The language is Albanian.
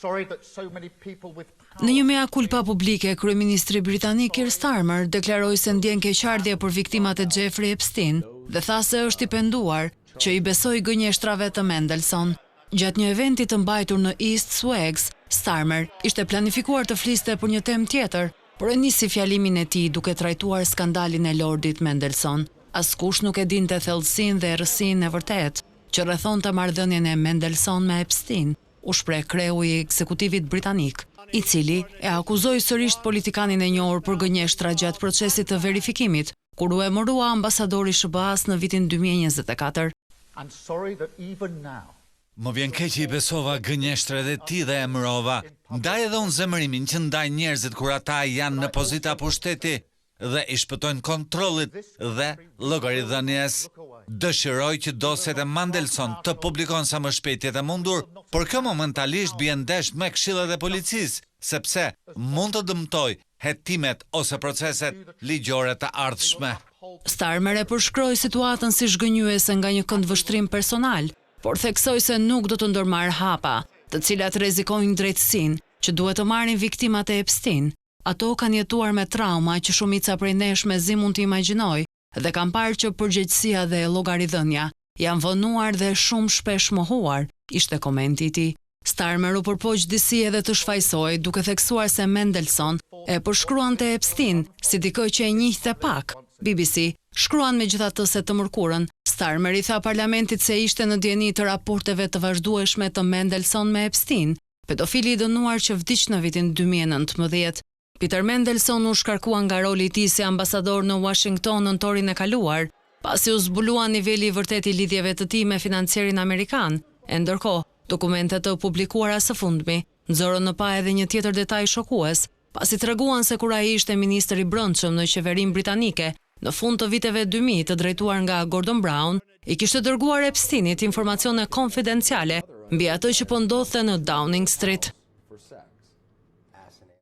Në një mea culpa publike, kryeministri britanik Keir Starmer deklaroi se ndjen keqardhje për viktimat e Jeffrey Epstein dhe tha se është i penduar që i besoi gënjeshtrave të Mendelssohn. Gjatë një eventi të mbajtur në East Swags, Starmer ishte planifikuar të fliste për një temë tjetër, por e nisi fjalimin e tij duke trajtuar skandalin e Lordit Mendelssohn. Askush nuk e dinte thellësinë dhe errësinë e vërtetë që rrethonte marrëdhënien e Mendelssohn me Epstein, u shpreh kreu i ekzekutivit britanik, i cili e akuzoi sërish politikanin e njohur për gënjeshtra gjatë procesit të verifikimit, kur u emërua ambasadori i SBA-s në vitin 2024. Më vjen keq që i besova gënjeshtrat e tij dhe emërova. Ndaj edhe unë zemërimin që ndaj njerëzit kur ata janë në pozita pushteti dhe i shpëtojnë kontrollit dhe llogaridhënies. Dëshiroj që dosjet e Mendelssohn të publikohen sa më shpejt jetë mundur, por kjo momentalisht bie ndesh me këshillat e policisë, sepse mund të dëmtoj hetimet ose proceset ligjore të ardhshme. Starmer e përshkroi situatën si zhgënjyese nga një këndvështrim personal, por theksoi se nuk do të ndërmarr hapa, të cilat rrezikojnë drejtësinë që duhet të marrin viktimat e Epstein. Ato kanë jetuar me trauma që shumica prej nesh mezi mund të imagjinoj dhe kanë parë që përgjegjësia dhe llogaridhënia janë vonuar dhe shumë shpesh mohuar, ishte komenti i tij. Starmer u përpoq disi edhe të shfaqsoi duke theksuar se Mendelssohn e përshkruante Epstein si dikë që e njihte pak. BBC shkruan megjithatë se të mërkurën, Starmer i tha parlamentit se ishte në dieni të raporteve të vazhdueshme të Mendelssohn me Epstein, pedofili i dënuar që vdiq në vitin 2019. Peter Mendelssohn u shkarkua nga roli i tij si ambasador në Washington në nëntorin e kaluar, pasi u zbulua niveli i vërtet i lidhjeve të tij me financierin amerikan. E ndërkohë, dokumentet të publikuara së fundmi nxorën në pa edhe një tjetër detaj shokues, pasi treguan se kur ai ishte ministër i brendshëm në qeverinë britanike, në fund të viteve 2000 të drejtuar nga Gordon Brown, i kishte dërguar Epsteinit informacione konfidenciale mbi atë që po ndodhte në Downing Street.